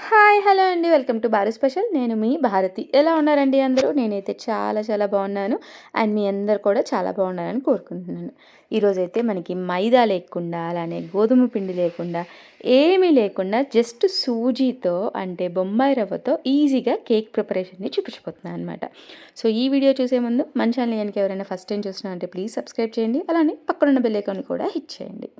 Hi hello అండి, welcome to Bharat special. నేను మీ భారతి. ఎలా ఉన్నారండి అందరూ? నేనైతే చాలా చాలా బాగున్నాను. అండ్ మీ అందరు కూడా చాలా బాగున్నారని కోరుకుంటున్నాను. ఈరోజైతే మనకి మైదా లేకుండా, అలానే గోధుమ పిండి లేకుండా, ఏమీ లేకుండా జస్ట్ సూజీతో అంటే బొంబాయి రవ్వతో ఈజీగా కేక్ ప్రిపరేషన్ని చూపించిపోతున్నాను అనమాట. సో ఈ వీడియో చూసే ముందు మన ఛానల్ కనుక ఎవరైనా ఫస్ట్ టైం చూస్తున్నారంటే ప్లీజ్ సబ్స్క్రైబ్ చేయండి. అలానే పక్కనున్న బెల్ ఐకాన్ కూడా హిట్ చేయండి.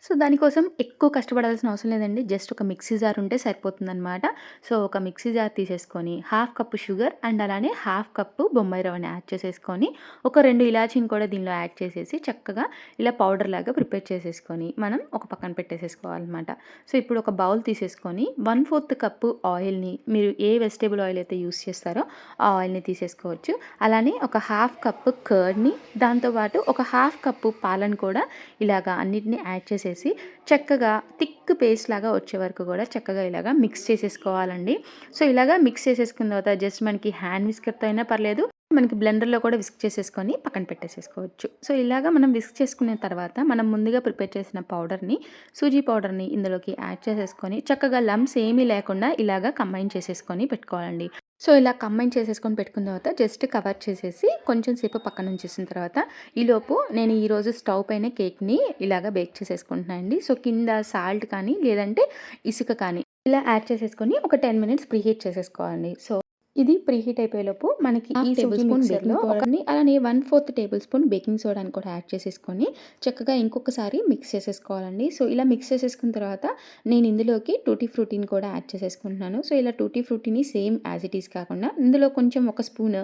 సో దానికోసం ఎక్కువ కష్టపడాల్సిన అవసరం లేదండి. జస్ట్ ఒక మిక్సీ జార్ ఉంటే సరిపోతుందనమాట. సో ఒక మిక్సీ జార్ తీసేసుకొని హాఫ్ కప్పు షుగర్ అండ్ అలానే హాఫ్ కప్పు బొంబాయి రవ్వని యాడ్ చేసేసుకొని ఒక 2 ఇలాచీని కూడా దీనిలో యాడ్ చేసేసి చక్కగా ఇలా పౌడర్ లాగా ప్రిపేర్ చేసేసుకొని మనం ఒక పక్కన పెట్టేసేసుకోవాలన్నమాట. సో ఇప్పుడు ఒక బౌల్ తీసేసుకొని 1/4 కప్పు ఆయిల్ని, మీరు ఏ వెజిటేబుల్ ఆయిల్ అయితే యూస్ చేస్తారో ఆ ఆయిల్ని తీసేసుకోవచ్చు. అలానే ఒక హాఫ్ కప్పు కర్డ్ని, దాంతోపాటు ఒక హాఫ్ కప్పు పాలను కూడా ఇలాగా అన్నిటిని యాడ్ చేసేసి చక్కగా థిక్ పేస్ట్ లాగా వచ్చే వరకు కూడా చక్కగా ఇలాగా మిక్స్ చేసేసుకోవాలండి. సో ఇలాగా మిక్స్ చేసేసుకున్న తర్వాత జస్ట్ మనకి హ్యాండ్ విస్కర్తో అయినా పర్లేదు, మనకి బ్లెండర్లో కూడా విస్క్ చేసేసుకొని పక్కన పెట్టేసేసుకోవచ్చు. సో ఇలాగా మనం విస్క్ చేసుకున్న తర్వాత మనం ముందుగా ప్రిపేర్ చేసిన పౌడర్ని, సూజీ పౌడర్ని ఇందులోకి యాడ్ చేసేసుకొని చక్కగా లమ్స్ ఏమీ లేకుండా ఇలాగా కంబైన్ చేసేసుకొని పెట్టుకోవాలండి. సో ఇలా కంబైన్ చేసేసుకొని పెట్టుకున్న తర్వాత జస్ట్ కవర్ చేసేసి కొంచెం సేపు పక్కన ఉంచేసిన తర్వాత ఈలోపు నేను ఈరోజు స్టవ్ పైన కేక్ని ఇలాగ బేక్ చేసేసుకుంటున్నాను అండి. సో కింద సాల్ట్ కానీ లేదంటే ఇసుక కానీ ఇలా యాడ్ చేసేసుకొని ఒక 10 మినిట్స్ ప్రీహీట్ చేసేసుకోవాలి. సో ఇది ప్రీహీట్ అయిపోయేలోపు మనకి ఈ సూజీ మిక్సర్లో ఒకని అలానే 1/4 టేబుల్ స్పూన్ బేకింగ్ సోడాని కూడా యాడ్ చేసేసుకొని చక్కగా ఇంకొకసారి మిక్స్ చేసేసుకోవాలండి. సో ఇలా మిక్స్ చేసేసుకున్న తర్వాత నేను ఇందులోకి టూటీ ఫ్రూటీని కూడా యాడ్ చేసేసుకుంటున్నాను. సో ఇలా టూటీ ఫ్రూటీని సేమ్ యాజ్ ఇట్ ఈస్ కాకుండా ఇందులో కొంచెం ఒక స్పూన్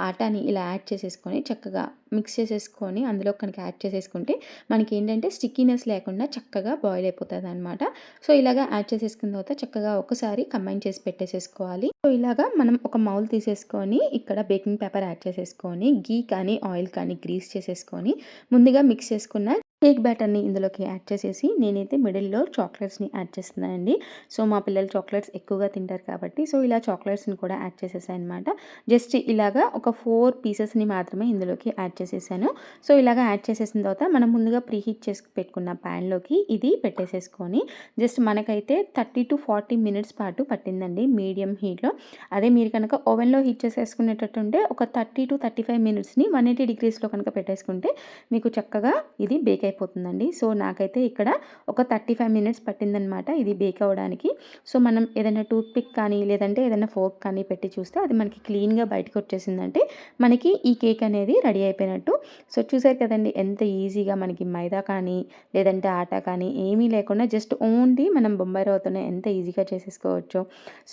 ఆటాని ఇలా యాడ్ చేసేసుకొని చక్కగా మిక్స్ చేసేసుకొని అందులో కనుక యాడ్ చేసేసుకుంటే మనకి ఏంటంటే స్టిక్కీనెస్ లేకుండా చక్కగా బాయిల్ అయిపోతుంది అనమాట. సో ఇలాగా యాడ్ చేసేసుకున్న తర్వాత చక్కగా ఒకసారి కంబైన్ చేసి పెట్టేసేసుకోవాలి. సో ఇలాగా మనం ఒక మౌల్ తీసేసుకొని ఇక్కడ బేకింగ్ పేపర్ యాడ్ చేసేసుకొని గీ కానీ ఆయిల్ కానీ గ్రీస్ చేసేసుకొని ముందుగా మిక్స్ చేసుకున్న కేక్ బ్యాటర్ని ఇందులోకి యాడ్ చేసేసి నేనైతే మిడిల్లో చాక్లెట్స్ని యాడ్ చేస్తున్నానండి. సో మా పిల్లలు చాక్లెట్స్ ఎక్కువగా తింటారు కాబట్టి సో ఇలా చాక్లెట్స్ని కూడా యాడ్ చేసేసాను అనమాట. జస్ట్ ఇలాగా ఒక 4 పీసెస్ని మాత్రమే ఇందులోకి యాడ్ చేసేసాను. సో ఇలాగా యాడ్ చేసేసిన తర్వాత మనం ముందుగా ప్రీహీట్ చేసి పెట్టుకున్న ప్యాన్లోకి ఇది పెట్టేసేసుకొని జస్ట్ మనకైతే 30 to 40 మినిట్స్ పాటు పట్టిందండి మీడియం హీట్లో. అదే మీరు కనుక ఓవెన్లో హీట్ చేసేసుకునేటట్టుంటే ఒక 30 to 35 మినిట్స్ని 180 డిగ్రీస్లో కనుక పెట్టేసుకుంటే మీకు చక్కగా ఇది బేక్ అయిపోతుందండి. సో నాకైతే ఇక్కడ ఒక 35 మినిట్స్ పట్టిందనమాట ఇది బేక్ అవ్వడానికి. సో మనం ఏదైనా టూత్ పిక్ కానీ లేదంటే ఏదైనా ఫోర్క్ కానీ పెట్టి చూస్తే అది మనకి క్లీన్గా బయటకు వచ్చేసిందంటే మనకి ఈ కేక్ అనేది రెడీ అయిపోయినట్టు. సో చూసారు కదండి ఎంత ఈజీగా మనకి మైదా కానీ లేదంటే ఆటా కానీ ఏమీ లేకుండా జస్ట్ ఓన్లీ మనం బొంబాయి రవ్వతోనే ఎంత ఈజీగా చేసేసుకోవచ్చు.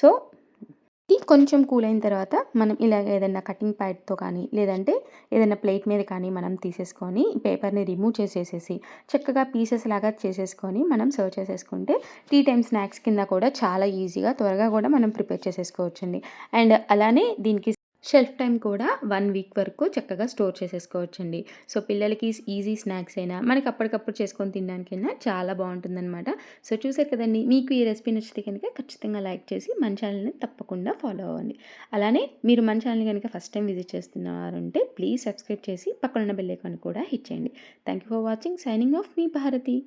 సో ఇది కొంచెం కూల్ అయిన తర్వాత మనం ఇలాగ ఏదైనా కటింగ్ ప్యాడ్తో కానీ లేదంటే ఏదైనా ప్లేట్ మీద కానీ మనం తీసేసుకొని పేపర్ని రిమూవ్ చేసేసేసి చక్కగా పీసెస్ లాగా చేసేసుకొని మనం సర్వ్ చేసేసుకుంటే టీ టైమ్ స్నాక్స్ కింద కూడా చాలా ఈజీగా త్వరగా కూడా మనం ప్రిపేర్ చేసేసుకోవచ్చండి. అండ్ అలానే దీనికి షెల్ఫ్ టైం కూడా 1 వీక్ వరకు చక్కగా స్టోర్ చేసేసుకోవచ్చండి. సో పిల్లలకి ఈజీ స్నాక్స్ అయినా మనకి అప్పటికప్పుడు చేసుకొని తినడానికైనా చాలా బాగుంటుందన్నమాట. సో చూసారు కదండి, మీకు ఈ రెసిపీ నచ్చితే కనుక ఖచ్చితంగా లైక్ చేసి మన ఛానల్ని తప్పకుండా ఫాలో అవ్వండి. అలానే మీరు మన ఛానల్ కనుక ఫస్ట్ టైం విజిట్ చేస్తున్నారంటే ప్లీజ్ సబ్స్క్రైబ్ చేసి పక్కనున్న బెల్ ఐకాన్ కూడా హిట్ చేయండి. Thank you for watching. Signing off మీ భారతి.